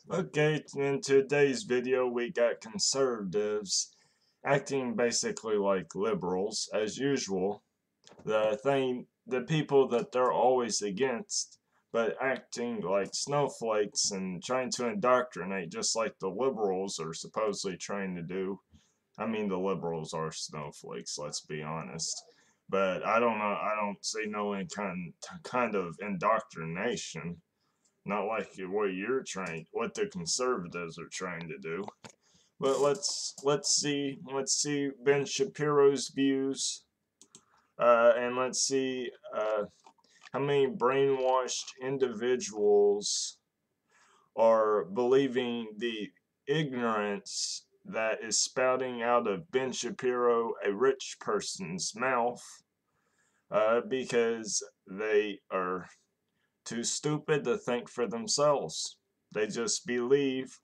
Okay, in today's video we got conservatives acting basically like liberals as usual. The people that they're always against, but acting like snowflakes and trying to indoctrinate just like the liberals are supposedly trying to do. I mean, the liberals are snowflakes, let's be honest. But I don't know, I don't see no kind of indoctrination. Not like what the conservatives are trying to do. But let's see Ben Shapiro's views, and let's see how many brainwashed individuals are believing the ignorance that is spouting out of Ben Shapiro, a rich person's mouth, because they are too stupid to think for themselves. They just believe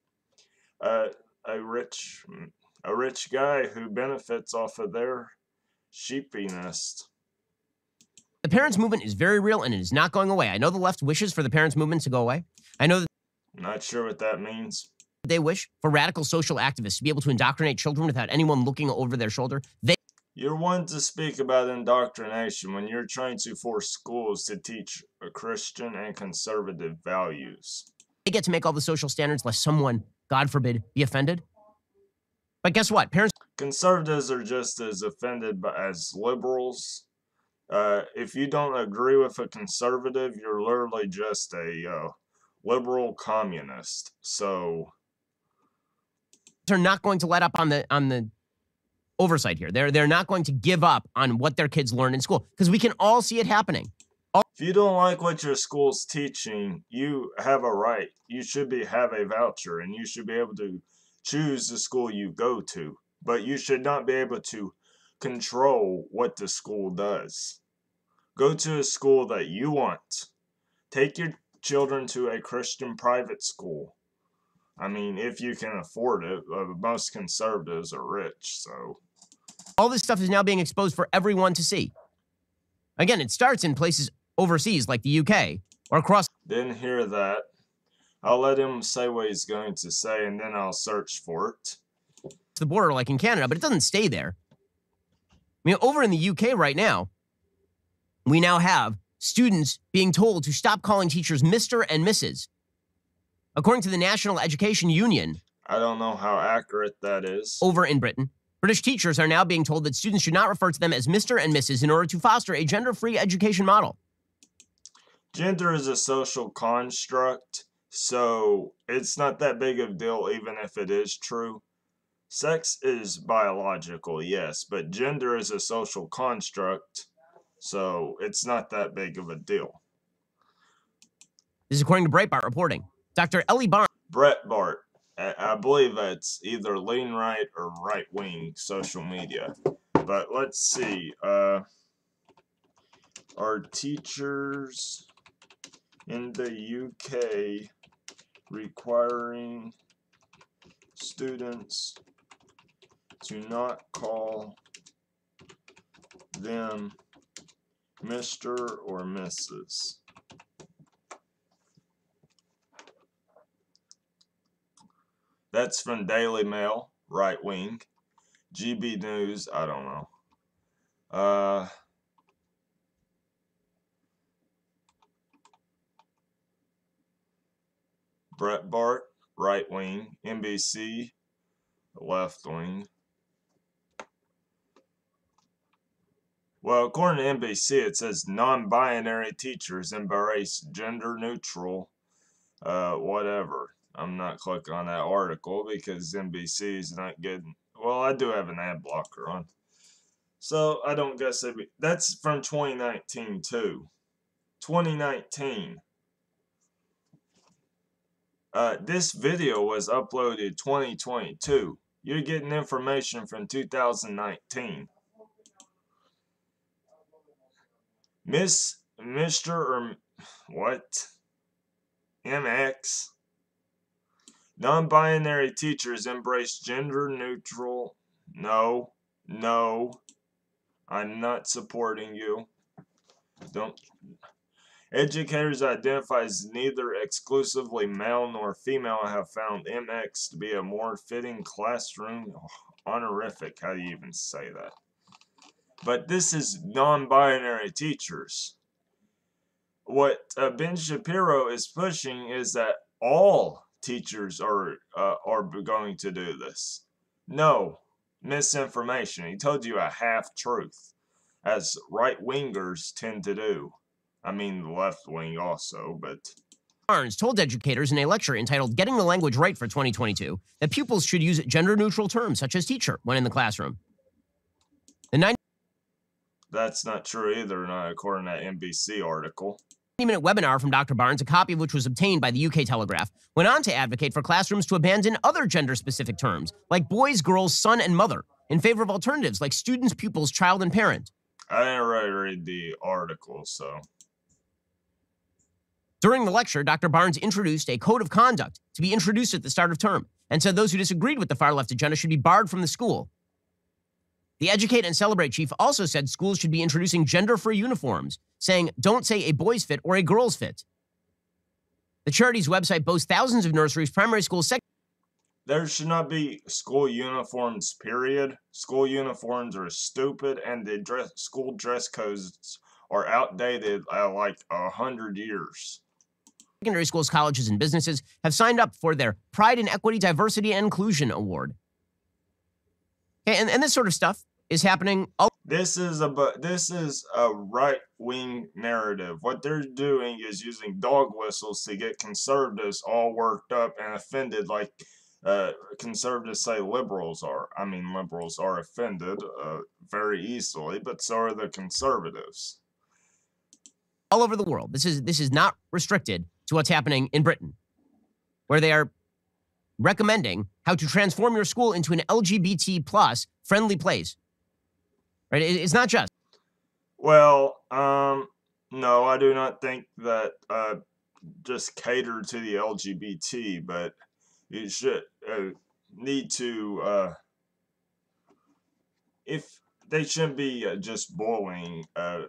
uh, a rich a rich guy who benefits off of their sheepiness. The parents' movement is very real and it is not going away. I know the left wishes for the parents' movement to go away. I know that Not sure what that means. they wish for radical social activists to be able to indoctrinate children without anyone looking over their shoulder. You're one to speak about indoctrination when you're trying to force schools to teach Christian and conservative values. They get to make all the social standards lest someone, God forbid, be offended. But guess what? Parents. Conservatives are just as offended as liberals. If you don't agree with a conservative, you're literally just a liberal communist. So are not going to let up on the oversight here. They're not going to give up on what their kids learn in school because we can all see it happening. If you don't like what your school's teaching, you have a right. You should have a voucher and you should be able to choose the school you go to. But you should not be able to control what the school does. Go to a school that you want. Take your children to a Christian private school. I mean, if you can afford it. Most conservatives are rich, so. All this stuff is now being exposed for everyone to see. Again, it starts in places overseas like the UK or across. Didn't hear that. I'll let him say what he's going to say and then I'll search for it. The border like in Canada, but it doesn't stay there. I mean, over in the UK right now, we now have students being told to stop calling teachers Mr. and Mrs. According to the National Education Union, I don't know how accurate that is. Over in Britain, British teachers are now being told that students should not refer to them as Mr. and Mrs. in order to foster a gender-free education model. Gender is a social construct, so it's not that big of a deal even if it is true. Sex is biological, yes, but gender is a social construct, so it's not that big of a deal. This is according to Breitbart reporting. Dr. Ellie Barnes. Breitbart. I believe it's either lean right or right wing social media. But let's see. Are teachers in the UK requiring students to not call them Mr. or Mrs.? That's from Daily Mail, right wing. GB News, I don't know. Breitbart, right wing. NBC, left wing. Well, according to NBC, it says non-binary teachers embrace gender-neutral, whatever. I'm not clicking on that article because NBC is not getting. Well, I do have an ad blocker on, so I don't guess that's from 2019 too. 2019. This video was uploaded 2022. You're getting information from 2019. Mr. or what? MX. Non-binary teachers embrace gender neutral. No. I'm not supporting you. Don't. Educators that identify as neither exclusively male nor female have found MX to be a more fitting classroom honorific. How do you even say that? But this is non-binary teachers. What Ben Shapiro is pushing is that all teachers are going to do this. No, misinformation. He told you a half-truth, as right-wingers tend to do. I mean, the left wing also, but... Barnes told educators in a lecture entitled Getting the Language Right for 2022 that pupils should use gender-neutral terms such as teacher when in the classroom. That's not true either, not according to that NBC article. 90-minute webinar from Dr. Barnes, a copy of which was obtained by the UK Telegraph, went on to advocate for classrooms to abandon other gender-specific terms, like boys, girls, son, and mother, in favor of alternatives like students, pupils, child, and parent. I didn't really read the article, so... During the lecture, Dr. Barnes introduced a code of conduct to be introduced at the start of term, and said those who disagreed with the far-left agenda should be barred from the school. The Educate and Celebrate chief also said schools should be introducing gender-free uniforms, saying, don't say a boy's fit or a girl's fit. The charity's website boasts thousands of nurseries, primary schools, There should not be school uniforms, period. School uniforms are stupid, and the school dress codes are outdated like 100 years. Secondary schools, colleges, and businesses have signed up for their Pride in Equity, Diversity, and Inclusion Award. Okay, and this sort of stuff is happening. This is a right-wing narrative. What they're doing is using dog whistles to get conservatives all worked up and offended, like conservatives say liberals are. I mean, liberals are offended very easily, but so are the conservatives. All over the world. This is not restricted to what's happening in Britain, where they are recommending how to transform your school into an LGBT plus friendly place. Right? It's not just. Well, no, I do not think that just cater to the LGBT, but you should need to, if they shouldn't be just bullying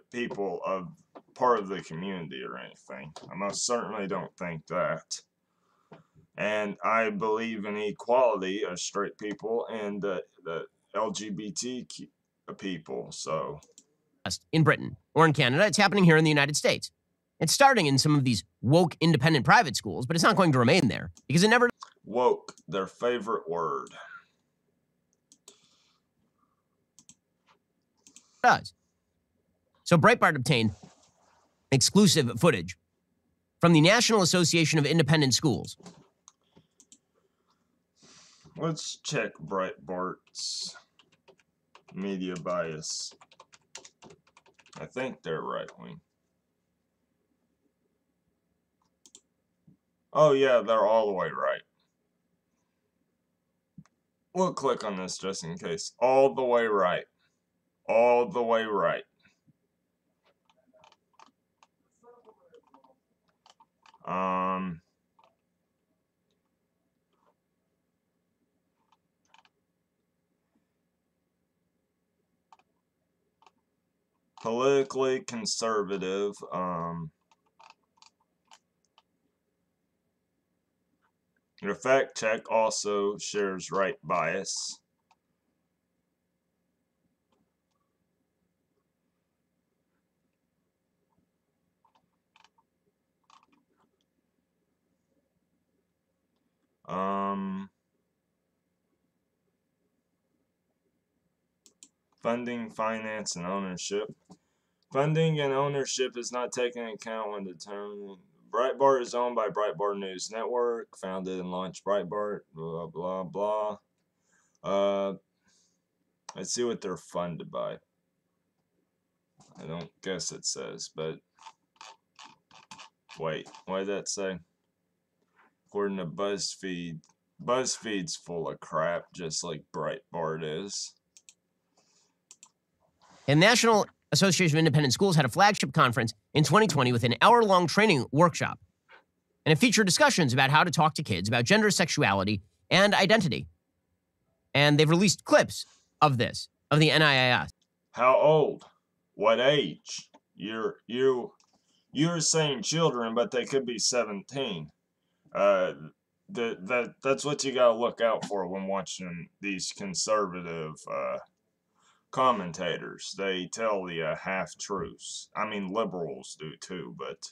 people of part of the community or anything. I most certainly don't think that. And I believe in equality of straight people and the LGBTQ people, so. In Britain or in Canada, it's happening here in the United States. It's starting in some of these woke independent private schools, but it's not going to remain there because it never. Woke, their favorite word. Does. So Breitbart obtained exclusive footage from the National Association of Independent Schools. Let's check Breitbart's media bias. I think they're right-wing. Oh yeah, they're all the way right. We'll click on this just in case. All the way right. All the way right. Politically conservative, your fact check also shares right bias. Funding, finance, and ownership. Funding and ownership is not taken into account when determining. Breitbart is owned by Breitbart News Network, founded and launched Breitbart, blah, blah, blah. Let's see what they're funded by. I don't guess it says, but wait, what did that say? According to BuzzFeed, BuzzFeed's full of crap, just like Breitbart is. And National Association of Independent Schools had a flagship conference in 2020 with an hour-long training workshop. And it featured discussions about how to talk to kids about gender, sexuality, and identity. And they've released clips of this, of the NIIS. How old? What age? You You're saying children, but they could be 17. Uh, that's what you gotta look out for when watching these conservative commentators. They tell the half truths. I mean, liberals do too, but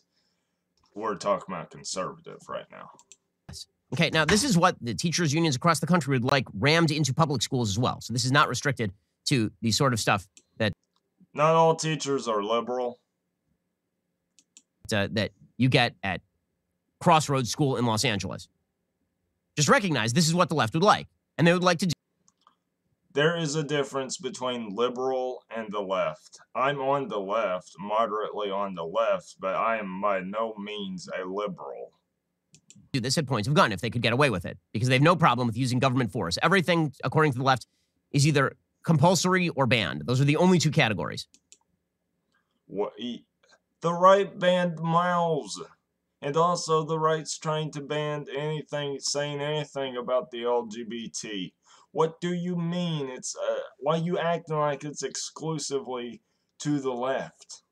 we're talking about conservative right now. Okay, now this is what the teachers' unions across the country would like rammed into public schools as well. So this is not restricted to the sort of stuff that not all teachers are liberal. That you get at Crossroads School in Los Angeles. Just recognize this is what the left would like, and they would like to do. There is a difference between liberal and the left. I'm on the left, moderately on the left, but I am by no means a liberal. Do this at points of gun if they could get away with it, because they have no problem with using government force. Everything, according to the left, is either compulsory or banned. Those are the only two categories. What, the right banned Miles, and also the right's trying to ban anything, saying anything about the LGBT. What do you mean? It's why you acting like it's exclusively to the left?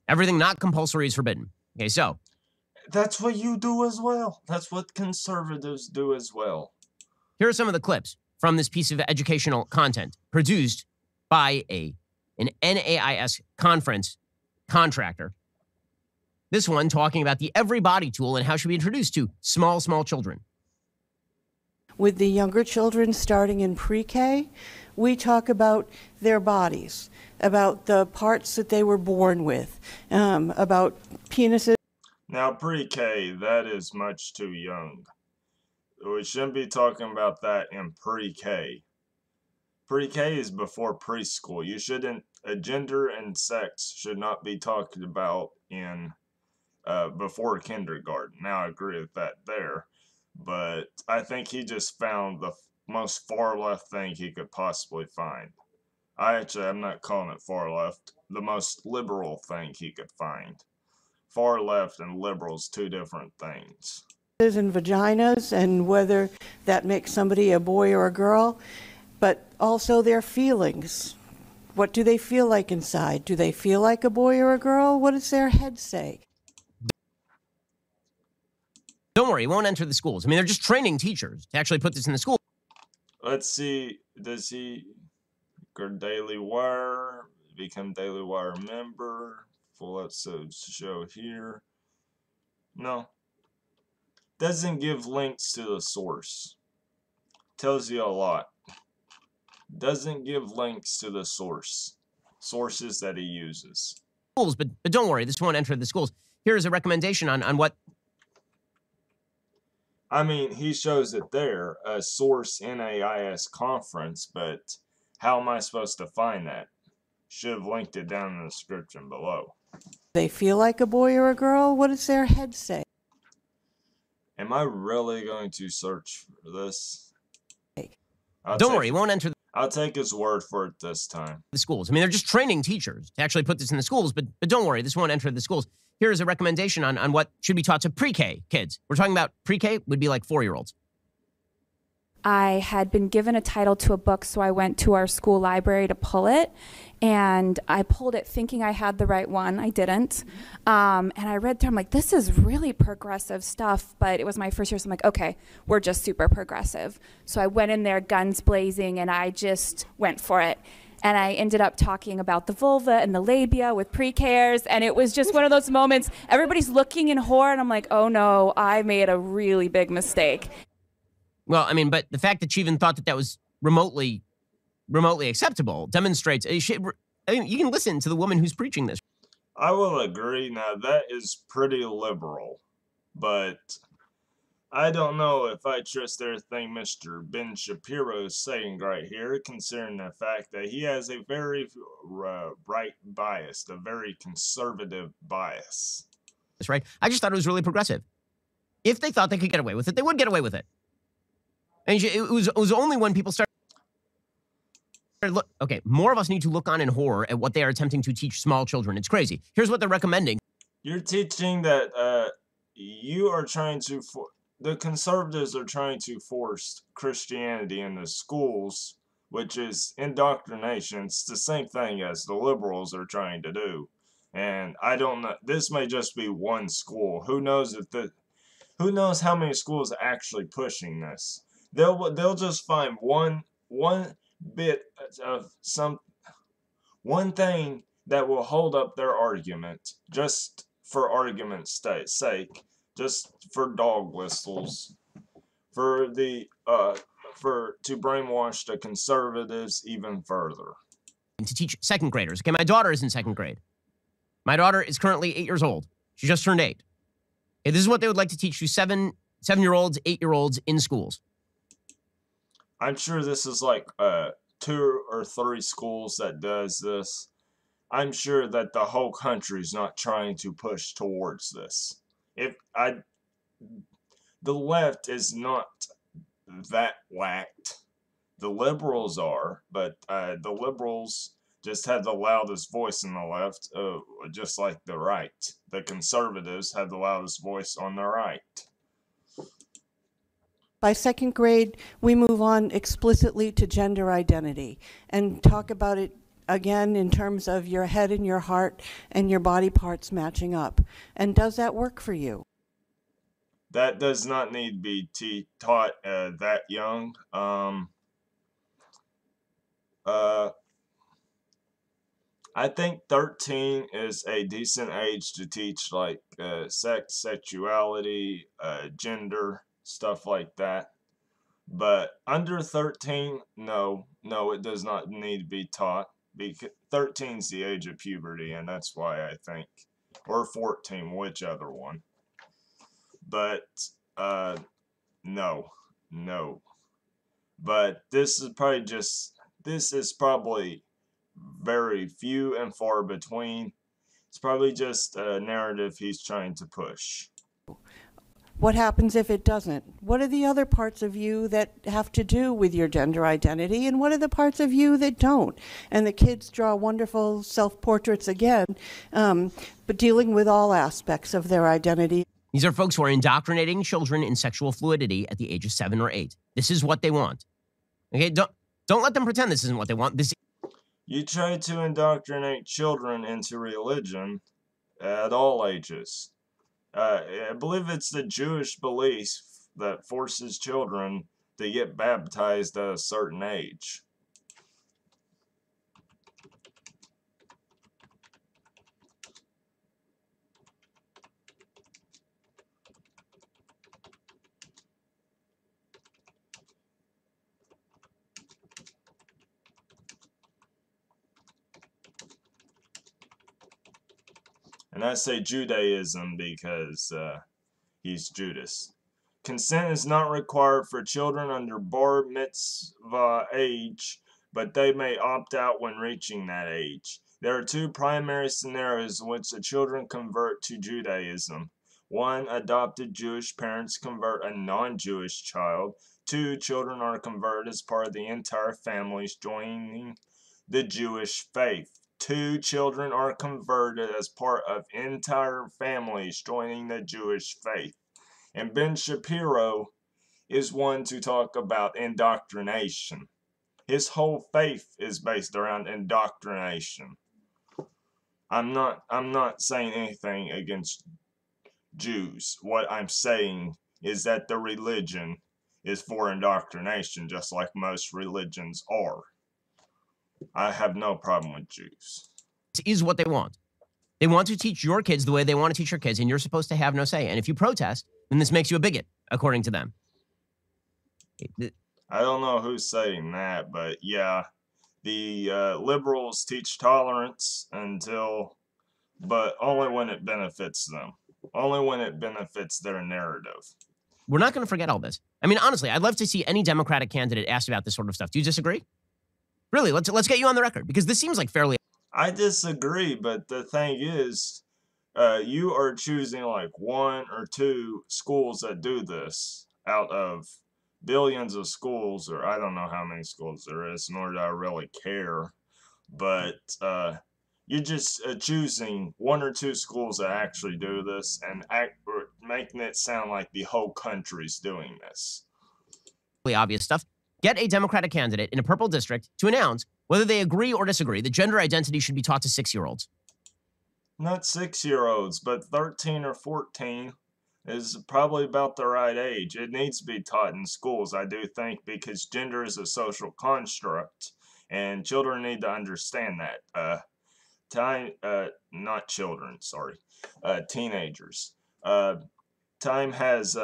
Everything not compulsory is forbidden. Okay, so that's what you do as well. That's what conservatives do as well. Here are some of the clips from this piece of educational content produced by an NAIS conference contractor. This one talking about the everybody tool and how it should be introduced to small children. With the younger children starting in pre-K, we talk about their bodies, about the parts that they were born with, about penises. Now, pre-K, that is much too young. We shouldn't be talking about that in pre-K. Pre-K is before preschool. You shouldn't, gender and sex should not be talked about in before kindergarten. Now, I agree with that there. But I think he just found the most far left thing he could possibly find. I'm not calling it far left. The most liberal thing he could find. Far left and liberals, two different things. And vaginas, and whether that makes somebody a boy or a girl, but also their feelings. What do they feel like inside? Do they feel like a boy or a girl? What does their head say? Don't worry, it won't enter the schools. I mean, they're just training teachers to actually put this in the school. Let's see, does he go Daily Wire, become Daily Wire member, full episodes to show here? No. Doesn't give links to the source. Tells you a lot. Doesn't give links to the sources that he uses. Schools, but don't worry, this won't enter the schools. Here is a recommendation on what. I mean, he shows it there, a source NAIS conference, but how am I supposed to find that? Should have linked it down in the description below. They feel like a boy or a girl? What does their head say? Am I really going to search for this? Don't worry, it won't enter. I'll take his word for it this time. The schools. I mean, they're just training teachers to actually put this in the schools, but don't worry, this won't enter the schools. Here is a recommendation on what should be taught to pre-K kids. We're talking about pre-K would be like 4-year-olds. I had been given a title to a book, so I went to our school library to pull it, and I pulled it thinking I had the right one. I didn't. And I read through, I'm like, this is really progressive stuff, but it was my first year, so I'm like, okay, we're just super progressive. So I went in there guns blazing, and I just went for it. And I ended up talking about the vulva and the labia with pre-Kers, and it was just one of those moments, everybody's looking in horror, and I'm like, oh no, I made a really big mistake. Well, I mean, but the fact that she even thought that that was remotely acceptable demonstrates. I mean, you can listen to the woman who's preaching this. I will agree. Now, that is pretty liberal, but I don't know if I trust everything Mr. Ben Shapiro is saying right here, considering the fact that he has a very right bias, a very conservative bias. That's right. I just thought it was really progressive. If they thought they could get away with it, they would get away with it. And it was only when people started. Look, okay, more of us need to look on in horror at what they are attempting to teach small children. It's crazy. Here's what they're recommending. You're teaching that you are trying to, the conservatives are trying to force Christianity in the schools, which is indoctrination. It's the same thing as the liberals are trying to do. And I don't know. This may just be one school. Who knows who knows how many schools are actually pushing this? They'll just find one bit of one thing that will hold up their argument, just for argument's sake, just for dog whistles, for to brainwash the conservatives even further. To teach second graders. Okay, my daughter is in second grade. My daughter is currently 8 years old. She just turned 8. Okay, this is what they would like to teach to 7-year-olds, 8-year-olds in schools. I'm sure this is like 2 or 3 schools that does this. I'm sure that the whole country is not trying to push towards this. The left is not that whacked. The liberals are, but the liberals just have the loudest voice in the left, just like the right. The conservatives have the loudest voice on the right. By second grade, we move on explicitly to gender identity and talk about it again in terms of your head and your heart and your body parts matching up. And does that work for you? That does not need to be taught that young. I think 13 is a decent age to teach like sex, sexuality, gender, stuff like that. But under 13, no, it does not need to be taught. Because 13 is the age of puberty, and that's why I think, or 14, which other one. But no. But this is probably very few and far between. It's probably just a narrative he's trying to push. What happens if it doesn't? What are the other parts of you that have to do with your gender identity, and what are the parts of you that don't? And the kids draw wonderful self-portraits again, but dealing with all aspects of their identity. These are folks who are indoctrinating children in sexual fluidity at the age of 7 or 8. This is what they want. Okay, don't let them pretend this isn't what they want. You try to indoctrinate children into religion at all ages. I believe it's the Jewish belief that forces children to get baptized at a certain age. And I say Judaism because he's Judas. Consent is not required for children under bar mitzvah age, but they may opt out when reaching that age. There are 2 primary scenarios in which the children convert to Judaism. 1, adopted Jewish parents convert a non-Jewish child. 2, children are converted as part of the entire families joining the Jewish faith. 2, children are converted as part of entire families joining the Jewish faith. And Ben Shapiro is one to talk about indoctrination. His whole faith is based around indoctrination. I'm not saying anything against Jews. What I'm saying is that the religion is for indoctrination, just like most religions are. I have no problem with Jews. This is what they want. They want to teach your kids the way they want to teach your kids, and you're supposed to have no say. And if you protest, then this makes you a bigot, according to them. I don't know who's saying that, but yeah, the liberals teach tolerance but only when it benefits them. Only when it benefits their narrative. We're not going to forget all this. I mean, honestly, I'd love to see any Democratic candidate asked about this sort of stuff. Do you disagree? Really, let's get you on the record, because this seems like fairly... I disagree, but the thing is, you are choosing like 1 or 2 schools that do this out of billions of schools, or I don't know how many schools there is, nor do I really care. But you're just choosing 1 or 2 schools that actually do this and making it sound like the whole country's doing this. Obvious stuff. Get a Democratic candidate in a purple district to announce whether they agree or disagree that gender identity should be taught to 6-year-olds. Not 6-year-olds, but 13 or 14 is probably about the right age. It needs to be taught in schools, I do think, because gender is a social construct, and children need to understand that. Not children, sorry, teenagers. Time has,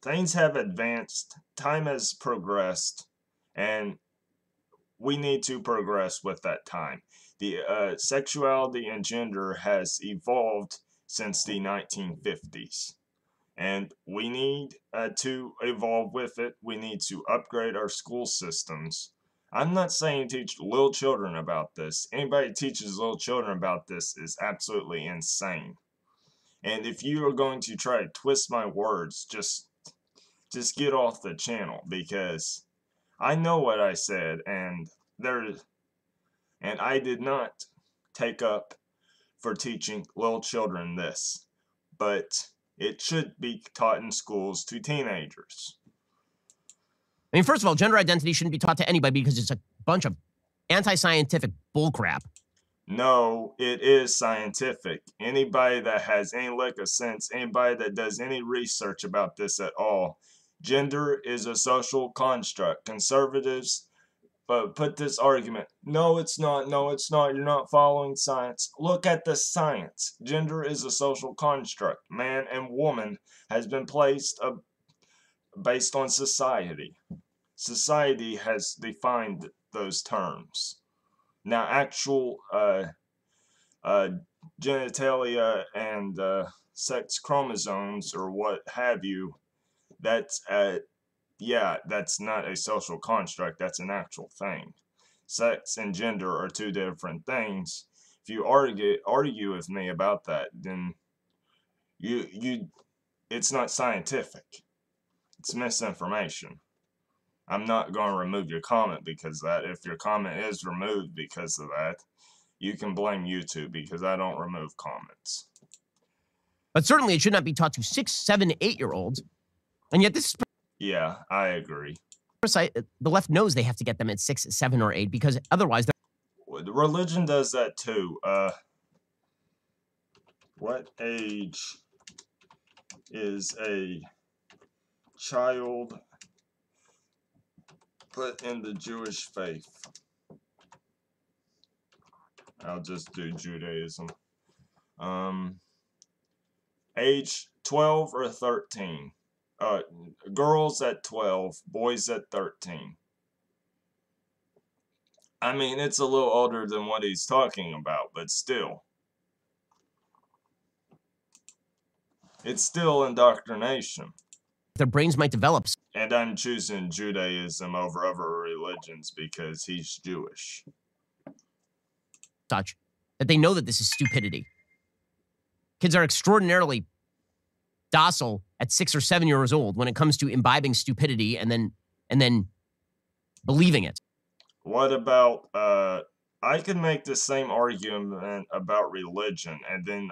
things have advanced, time has progressed, and we need to progress with that time. The sexuality and gender has evolved since the 1950s, and we need to evolve with it. We need to upgrade our school systems. I'm not saying teach little children about this. Anybody who teaches little children about this is absolutely insane. And if you are going to try to twist my words, just get off the channel, because I know what I said, and I did not take up for teaching little children this, but it should be taught in schools to teenagers. I mean, first of all, gender identity shouldn't be taught to anybody because it's a bunch of anti-scientific bullcrap. No, it is scientific. Anybody that has any lick of sense, anybody that does any research about this at all, gender is a social construct. Conservatives put this argument, no, it's not, you're not following science. Look at the science. Gender is a social construct. Man and woman has been placed based on society. Society has defined those terms. Now, actual genitalia and sex chromosomes or what have you, that's that's not a social construct. That's an actual thing. Sex and gender are two different things. If you argue with me about that, then it's not scientific. It's misinformation. I'm not going to remove your comment because of that. If your comment is removed because of that, you can blame YouTube, because I don't remove comments. But certainly it should not be taught to 6, 7, 8-year-olds. And yet this is... Yeah, I agree. The left knows they have to get them at 6, 7, or 8 because otherwise they're... Religion does that too. What age is a child put in the Jewish faith? I'll just do Judaism. Age 12 or 13. Girls at 12, boys at 13. I mean, it's a little older than what he's talking about, but still. It's still indoctrination. Their brains might develop. And I'm choosing Judaism over other religions because he's Jewish. Such that they know that this is stupidity. Kids are extraordinarily docile at 6 or 7 years old when it comes to imbibing stupidity and then believing it. What about I could make the same argument about religion, and then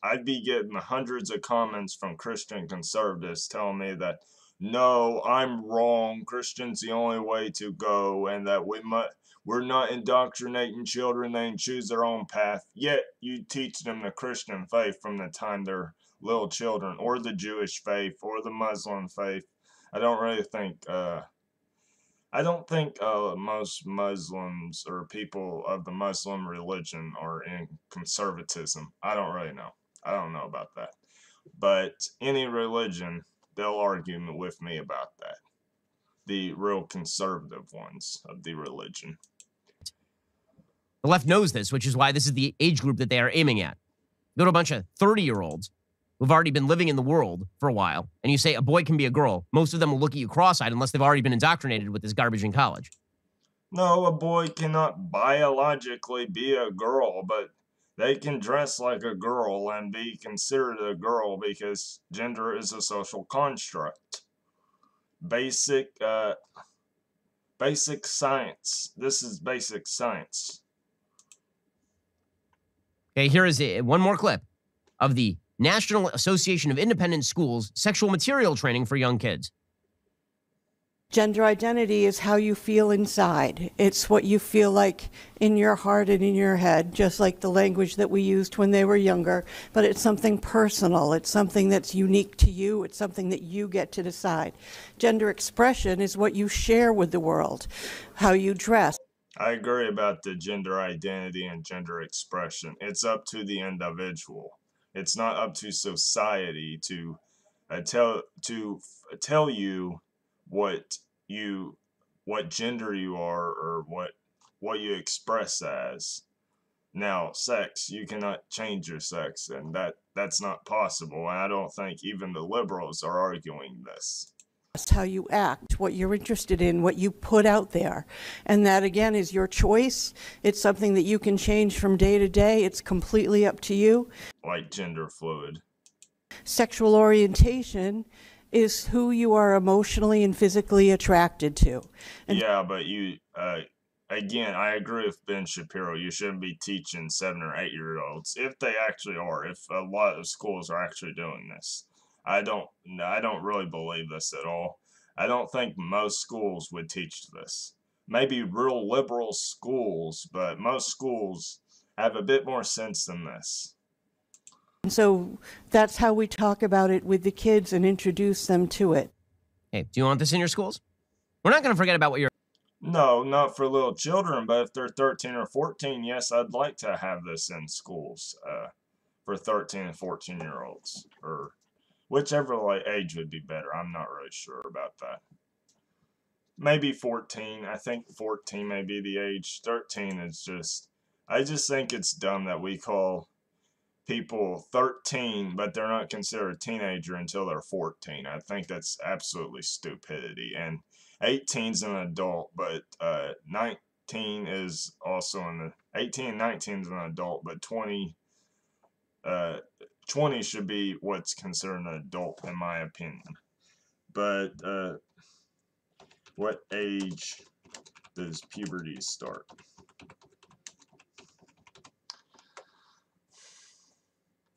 I'd be getting hundreds of comments from Christian conservatives telling me that no, I'm wrong, Christian's the only way to go, and that we're not indoctrinating children, they can choose their own path. Yet you teach them the Christian faith from the time they're little children, or the Jewish faith, or the Muslim faith. I don't really think most Muslims or people of the Muslim religion are in conservatism. I don't really know. I don't know about that. But any religion, they'll argue with me about that. The real conservative ones of the religion. The left knows this, which is why this is the age group that they are aiming at. Go to a bunch of 30-year-olds who've already been living in the world for a while, and you say a boy can be a girl. Most of them will look at you cross-eyed unless they've already been indoctrinated with this garbage in college. No, a boy cannot biologically be a girl, but they can dress like a girl and be considered a girl because gender is a social construct. Basic science. This is basic science. Okay, here is one more clip of the National Association of Independent Schools sexual material training for young kids. Gender identity is how you feel inside. It's what you feel like in your heart and in your head, just like the language that we used when they were younger. But it's something personal. It's something that's unique to you. It's something that you get to decide. Gender expression is what you share with the world, how you dress. I agree about the gender identity and gender expression. It's up to the individual. It's not up to society to tell you what what gender you are or what you express as. Now, sex, you cannot change your sex, and that's not possible. And I don't think even the liberals are arguing this. How you act, what you're interested in, what you put out there. And that, again, is your choice. It's something that you can change from day to day. It's completely up to you. Like gender fluid. Sexual orientation is who you are emotionally and physically attracted to. And yeah, but again, I agree with Ben Shapiro. You shouldn't be teaching 7 or 8-year-olds, if they actually are, if a lot of schools are actually doing this. I don't really believe this at all. I don't think most schools would teach this. Maybe real liberal schools, but most schools have a bit more sense than this. so that's how we talk about it with the kids and introduce them to it. Hey, do you want this in your schools? We're not going to forget about what you're... No, not for little children, but if they're 13 or 14, yes, I'd like to have this in schools for 13 and 14-year-olds, or whichever age would be better. I'm not really sure about that. Maybe 14. I think 14 may be the age. 13 is just... I just think it's dumb that we call people 13, but they're not considered a teenager until they're 14. I think that's absolutely stupidity. And 18 is an adult, but 19 is also an... 18 and 19 is an adult, but 20 should be what's considered an adult, in my opinion. But what age does puberty start?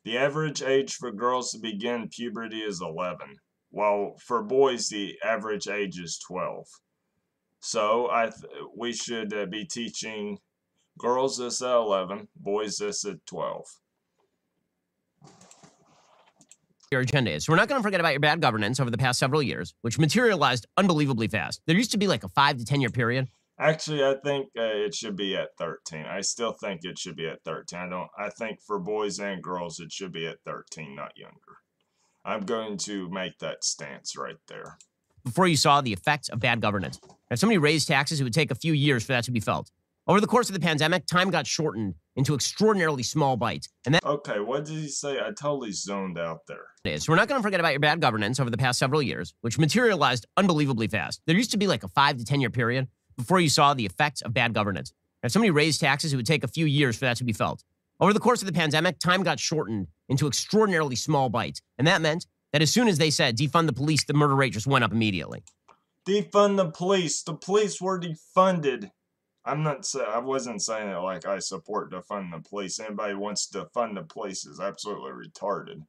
The average age for girls to begin puberty is 11, while for boys the average age is 12. So we should be teaching girls this at 11, boys this at 12. Your agenda is. So we're not going to forget about your bad governance over the past several years, which materialized unbelievably fast. There used to be like a 5 to 10 year period. Actually, I think it should be at 13. I still think it should be at 13. I think for boys and girls it should be at 13, not younger. I'm going to make that stance right there. Before you saw the effects of bad governance. If somebody raised taxes, it would take a few years for that to be felt. Over the course of the pandemic, time got shortened into extraordinarily small bites. And that... Okay, what did he say? I totally zoned out there. So we're not going to forget about your bad governance over the past several years, which materialized unbelievably fast. There used to be like a 5 to 10 year period before you saw the effects of bad governance. If somebody raised taxes, it would take a few years for that to be felt. Over the course of the pandemic, time got shortened into extraordinarily small bites. And that meant that as soon as they said defund the police, the murder rate just went up immediately. Defund the police. The police were defunded. I wasn't saying it like I support defund the police. Anybody wants to defund the police is absolutely retarded.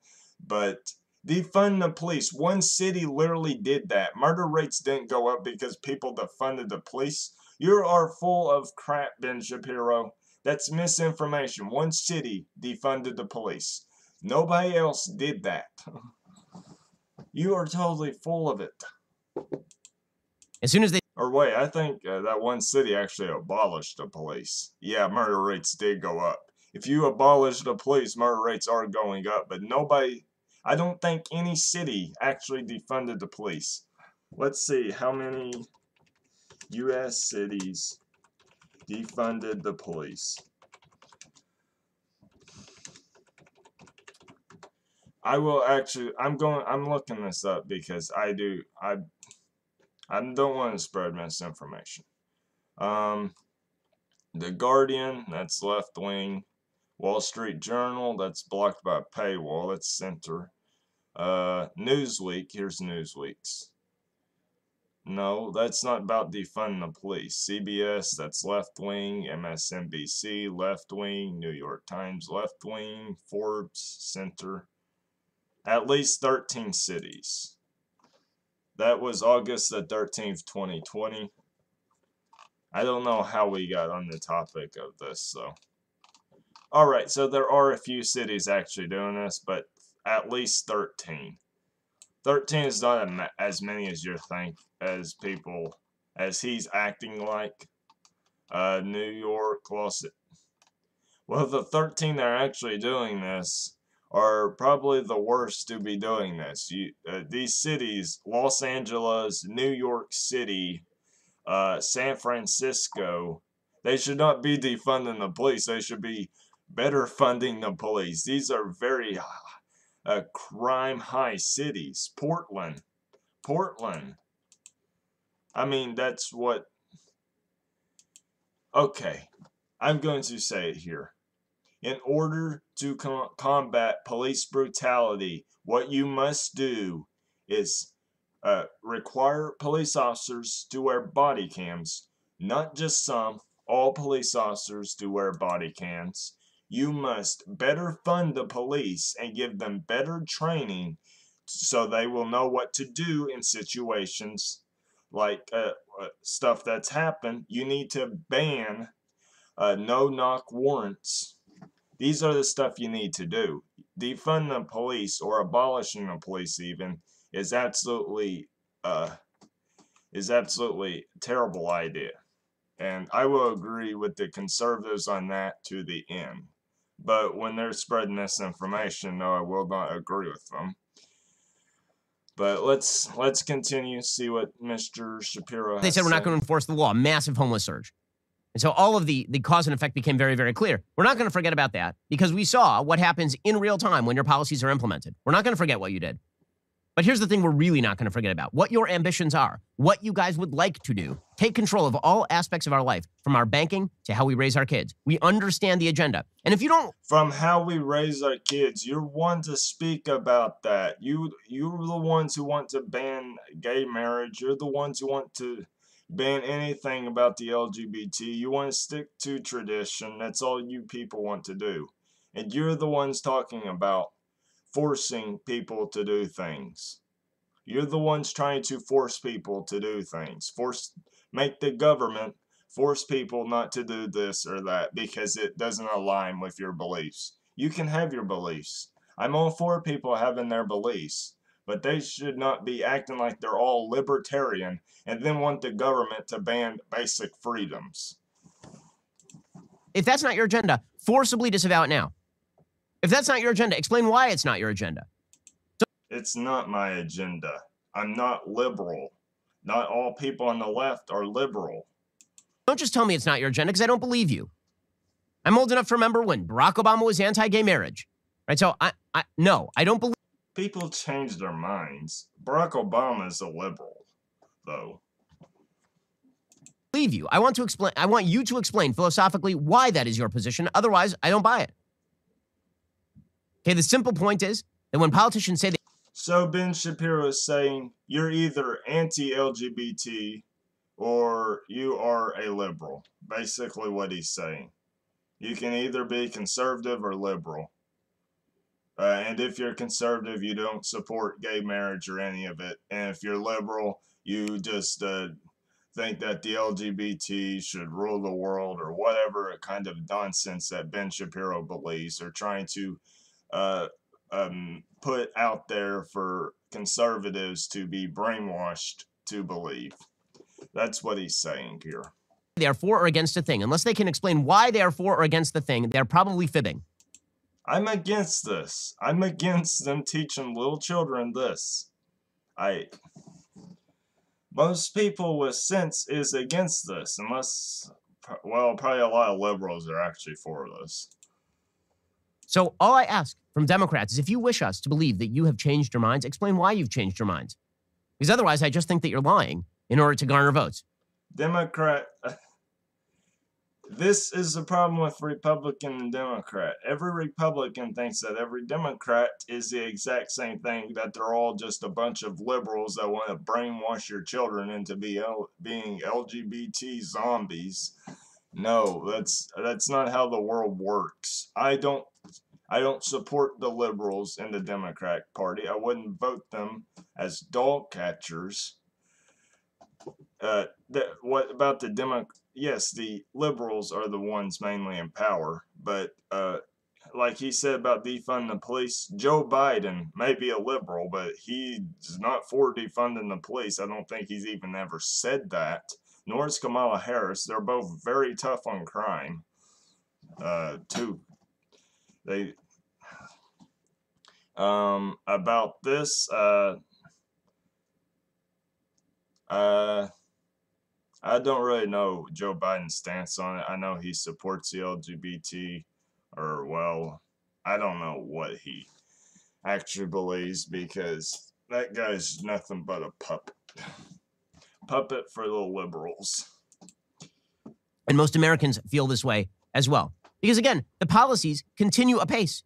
But defund the police. One city literally did that. Murder rates didn't go up because people defunded the police. You are full of crap, Ben Shapiro. That's misinformation. One city defunded the police. Nobody else did that. You are totally full of it. As soon as they... Or wait, I think that one city actually abolished the police. Yeah, murder rates did go up. If you abolish the police, murder rates are going up. But nobody... I don't think any city actually defunded the police. Let's see how many U.S. cities defunded the police. I'm looking this up because I don't want to spread misinformation. The Guardian, that's left wing. Wall Street Journal, that's blocked by a paywall, that's center. Newsweek, here's Newsweek's. No, that's not about defunding the police. CBS, that's left wing. MSNBC, left wing. New York Times, left wing. Forbes, center. At least 13 cities. That was August the 13th, 2020. I don't know how we got on the topic of this, so. Alright, so there are a few cities actually doing this, but at least 13. 13 is not as many as you think, as people, as he's acting like. New York, well, the 13 that are actually doing this are probably the worst to be doing this. These cities, Los Angeles, New York City, San Francisco, they should not be defunding the police. They should be better funding the police. These are very crime high cities. Portland. I mean, that's what. Okay, I'm going to say it here. In order to combat police brutality, what you must do is require police officers to wear body cams. Not just some, all police officers to wear body cams. You must better fund the police and give them better training so they will know what to do in situations like stuff that's happened. You need to ban no-knock warrants. These are the stuff you need to do. Defund the police, or abolishing the police even, is absolutely terrible idea. And I will agree with the conservatives on that to the end. But when they're spreading misinformation, no, I will not agree with them. But let's continue, see what Mr. Shapiro has They said we're not said. going to enforce the law. Massive homeless surge. And so all of the cause and effect became very, very clear. We're not going to forget about that because we saw what happens in real time when your policies are implemented. We're not going to forget what you did. But here's the thing we're really not going to forget about. What your ambitions are. What you guys would like to do. Take control of all aspects of our life, from our banking to how we raise our kids. We understand the agenda. And if you don't... From how we raise our kids, you're one to speak about that. You're the ones who want to ban gay marriage. You're the ones who want to ban anything about the LGBT. You want to stick to tradition. That's all you people want to do. And you're the ones talking about forcing people to do things. You're the ones trying to force people to do things. Make the government force people not to do this or that because it doesn't align with your beliefs. You can have your beliefs. I'm all for people having their beliefs, but they should not be acting like they're all libertarian and then want the government to ban basic freedoms. If that's not your agenda, forcibly disavow it now. If that's not your agenda, explain why it's not your agenda. It's not my agenda. I'm not liberal. Not all people on the left are liberal. Don't just tell me it's not your agenda, because I don't believe you. I'm old enough to remember when Barack Obama was anti-gay marriage. Right? So, no, I don't believe... People change their minds. Barack Obama is a liberal, though. Believe you. I want you to explain philosophically why that is your position. Otherwise, I don't buy it. Okay, the simple point is that when politicians say... So Ben Shapiro is saying you're either anti-LGBT or you are a liberal. Basically what he's saying. You can either be conservative or liberal. And if you're conservative, you don't support gay marriage or any of it. And if you're liberal, you just think that the LGBT should rule the world or whatever kind of nonsense that Ben Shapiro believes, or trying to put out there for conservatives to be brainwashed to believe. That's what he's saying here. They are for or against a thing. Unless they can explain why they are for or against the thing, they're probably fibbing. I'm against this. I'm against them teaching little children this. Most people with sense is against this, unless, well, probably a lot of liberals are actually for this. So all I ask from Democrats is if you wish us to believe that you have changed your minds, explain why you've changed your minds. Because otherwise, I just think that you're lying in order to garner votes. This is the problem with Republican and Democrat. Every Republican thinks that every Democrat is the exact same thing, that they're all just a bunch of liberals that want to brainwash your children into being LGBT zombies. No, that's not how the world works. I don't support the liberals in the Democratic Party. I wouldn't vote them as dog catchers. What about the Yes, the liberals are the ones mainly in power, but like he said about defunding the police, Joe Biden may be a liberal, but he's not for defunding the police. I don't think he's even ever said that. Nor is Kamala Harris. They're both very tough on crime. Too. They about this. I don't really know Joe Biden's stance on it. I know he supports the LGBT, or well, I don't know what he actually believes because that guy's nothing but a puppet. Puppet for the liberals. And most Americans feel this way as well. Because again, the policies continue apace.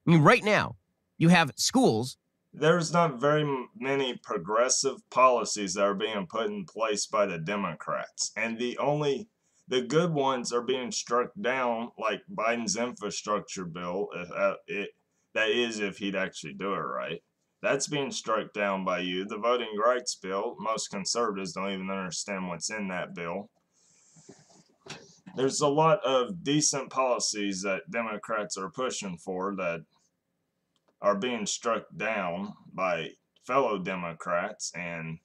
I mean, right now, you have schools. There's not very many progressive policies that are being put in place by the Democrats. And the good ones are being struck down, like Biden's infrastructure bill, that is if he'd actually do it right. That's being struck down by you. The voting rights bill, most conservatives don't even understand what's in that bill. There's a lot of decent policies that Democrats are pushing for that are being struck down by fellow Democrats and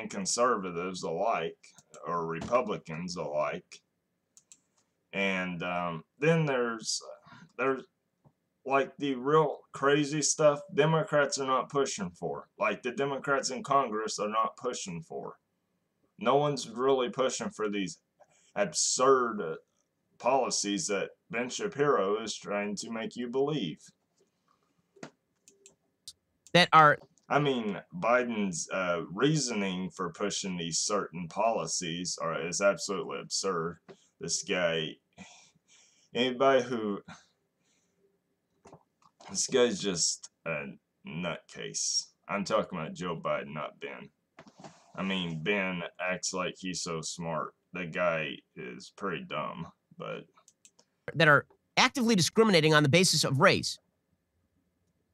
conservatives alike, or Republicans alike. And then there's like the real crazy stuff Democrats are not pushing for. Like the Democrats in Congress are not pushing for. No one's really pushing for these absurd policies that Ben Shapiro is trying to make you believe. That are... I mean, Biden's reasoning for pushing these certain policies is absolutely absurd. This guy, this guy's just a nutcase. I'm talking about Joe Biden, not Ben. I mean, Ben acts like he's so smart. The guy is pretty dumb, but... that are actively discriminating on the basis of race.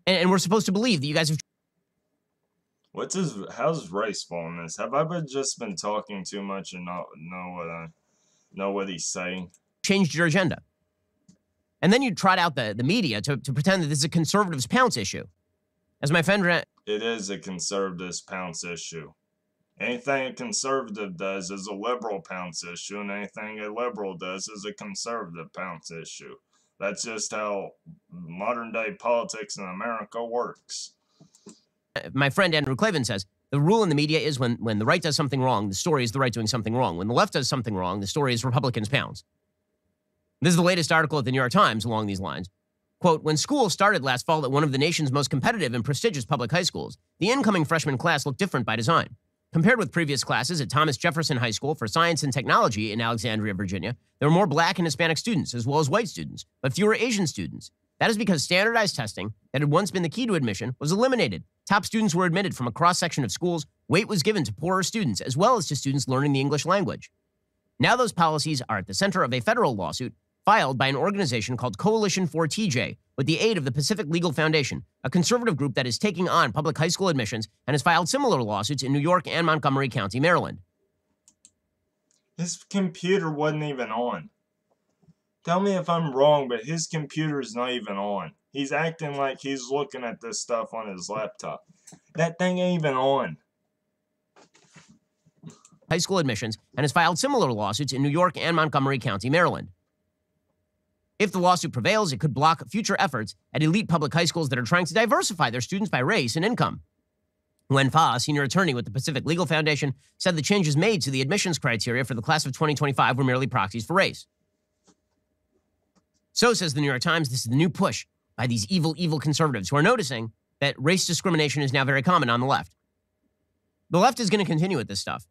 And we're supposed to believe that you guys have... How's race fall in this? Have I just been talking too much and not know what he's saying? Changed your agenda. And then you trot out the media to pretend that this is a conservatives' pounce issue. As my friend... It is a conservatives' pounce issue. Anything a conservative does is a liberal pounce issue, and anything a liberal does is a conservative pounce issue. That's just how modern-day politics in America works. My friend Andrew Clavin says, the rule in the media is when the right does something wrong, the story is the right doing something wrong. When the left does something wrong, the story is Republicans pounce. This is the latest article at the New York Times along these lines. Quote, when school started last fall at one of the nation's most competitive and prestigious public high schools, the incoming freshman class looked different by design. Compared with previous classes at Thomas Jefferson High School for Science and Technology in Alexandria, Virginia, there were more black and Hispanic students, as well as white students, but fewer Asian students. That is because standardized testing, that had once been the key to admission, was eliminated. Top students were admitted from a cross-section of schools. Weight was given to poorer students, as well as to students learning the English language. Now those policies are at the center of a federal lawsuit filed by an organization called Coalition for TJ, with the aid of the Pacific Legal Foundation, a conservative group that is taking on public high school admissions and has filed similar lawsuits in New York and Montgomery County, Maryland. His computer wasn't even on. Tell me if I'm wrong, but his computer's not even on. He's acting like he's looking at this stuff on his laptop. That thing ain't even on. High school admissions and has filed similar lawsuits in New York and Montgomery County, Maryland. If the lawsuit prevails, it could block future efforts at elite public high schools that are trying to diversify their students by race and income. Wen Fa, a senior attorney with the Pacific Legal Foundation, said the changes made to the admissions criteria for the class of 2025 were merely proxies for race. So, says the New York Times, this is the new push by these evil, evil conservatives who are noticing that race discrimination is now very common on the left. The left is going to continue with this stuff.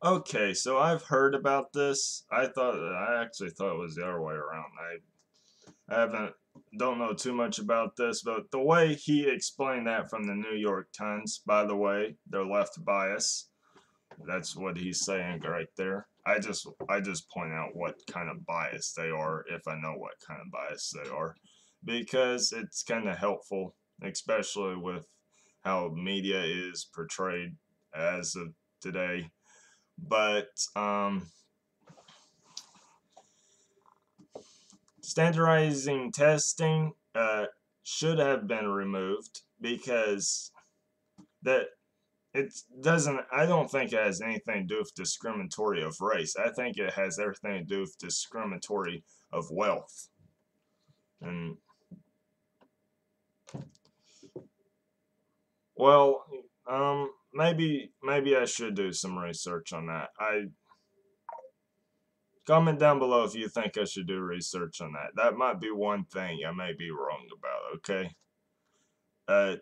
Okay, so I've heard about this. I actually thought it was the other way around. I don't know too much about this, but the way he explained that from the New York Times, by the way, they're left bias. That's what he's saying right there. I just point out what kind of bias they are, if I know what kind of bias they are, because it's kind of helpful, especially with how media is portrayed as of today. But standardizing testing should have been removed, because that it doesn't, I don't think it has anything to do with discriminatory of race. I think it has everything to do with discriminatory of wealth. And well, maybe I should do some research on that. Comment down below if you think I should do research on that. That might be one thing I may be wrong about, okay?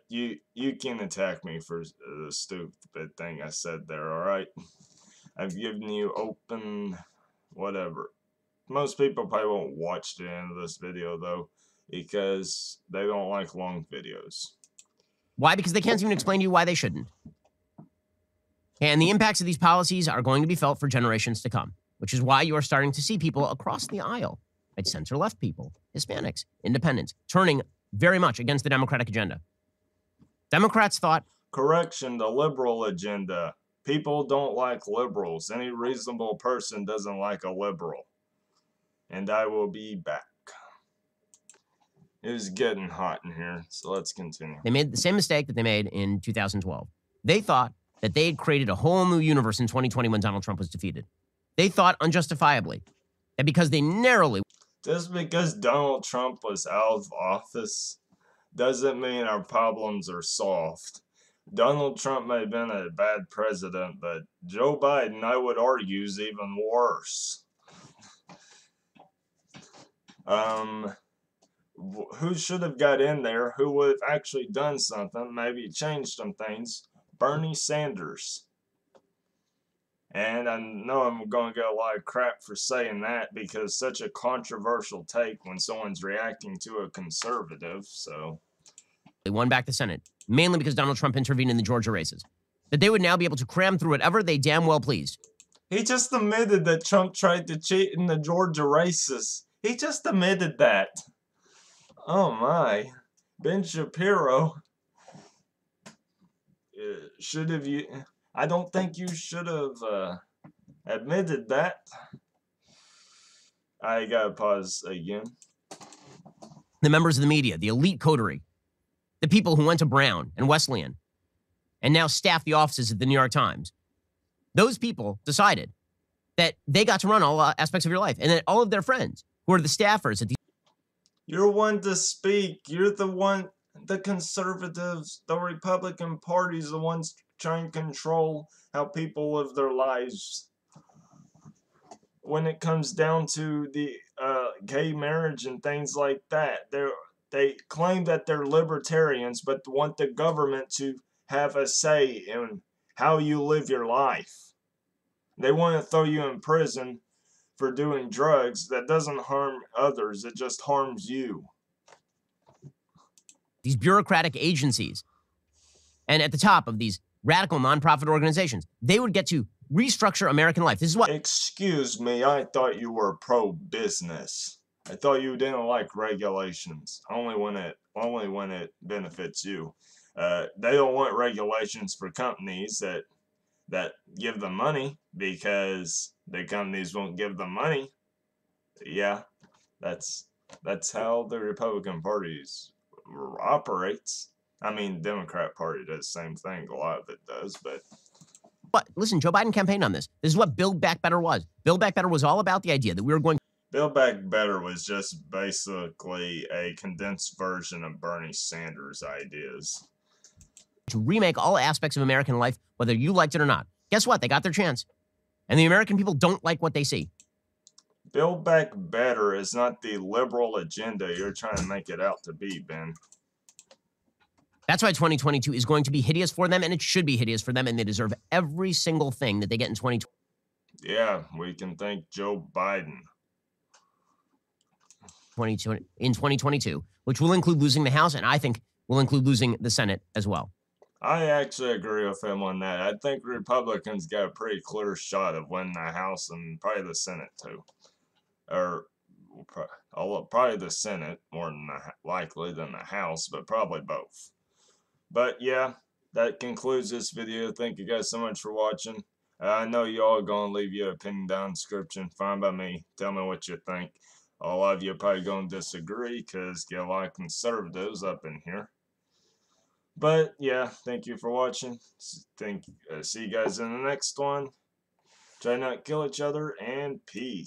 You can attack me for the stupid thing I said there, alright? I've given you open whatever. Most people probably won't watch the end of this video, though, because they don't like long videos. Why? Because they can't even explain to you why they shouldn't. And the impacts of these policies are going to be felt for generations to come, which is why you are starting to see people across the aisle, right? Center-left people, Hispanics, independents, turning very much against the Democratic agenda. Democrats thought... Correction, the liberal agenda. People don't like liberals. Any reasonable person doesn't like a liberal. And I will be back. It is getting hot in here, so let's continue. They made the same mistake that they made in 2012. They thought that they had created a whole new universe in 2020 when Donald Trump was defeated. They thought unjustifiably that because they narrowly... Just because Donald Trump was out of office doesn't mean our problems are solved. Donald Trump may have been a bad president, but Joe Biden, I would argue, is even worse. Who should have got in there, who would have actually done something, maybe changed some things? Bernie Sanders. And I know I'm going to get a lot of crap for saying that, because such a controversial take when someone's reacting to a conservative, so... They won back the Senate, mainly because Donald Trump intervened in the Georgia races. That they would now be able to cram through whatever they damn well pleased. He just admitted that Trump tried to cheat in the Georgia races. He just admitted that. Oh my. Ben Shapiro. Should have you... I don't think you should have admitted that. I gotta pause again. The members of the media, the elite coterie, the people who went to Brown and Wesleyan and now staff the offices at the New York Times, those people decided that they got to run all aspects of your life, and that all of their friends who are the staffers at these... You're one to speak. You're the one, the conservatives, the Republican Party's the ones trying to control how people live their lives. When it comes down to the gay marriage and things like that, they claim that they're libertarians, but want the government to have a say in how you live your life. They want to throw you in prison for doing drugs that doesn't harm others, it just harms you. These bureaucratic agencies, and at the top of these radical nonprofit organizations, they would get to restructure American life. This is what... Excuse me, I thought you were pro-business. I thought you didn't like regulations, only when it benefits you. They don't want regulations for companies that give them money, because the companies won't give them money. Yeah, that's how the Republican Party operates. I mean, Democrat Party does the same thing. A lot of it does, but... But listen, Joe Biden campaigned on this. This is what Build Back Better was. Build Back Better was all about the idea that we were going... Build Back Better was just basically a condensed version of Bernie Sanders' ideas. ...to remake all aspects of American life, whether you liked it or not. Guess what? They got their chance. And the American people don't like what they see. Build Back Better is not the liberal agenda you're trying to make it out to be, Ben. That's why 2022 is going to be hideous for them, and it should be hideous for them, and they deserve every single thing that they get in 2020. Yeah, we can thank Joe Biden. In 2022, which will include losing the House, and I think will include losing the Senate as well. I actually agree with him on that. I think Republicans got a pretty clear shot of winning the House and probably the Senate too. Or probably the Senate more than likely than the House, but probably both. But yeah, that concludes this video. Thank you guys so much for watching. I know you all are going to leave your opinion down in the description. Fine by me. Tell me what you think. A lot of you are probably going to disagree because get a lot of conservatives up in here. But yeah, thank you for watching. See you guys in the next one. Try not to kill each other, and peace.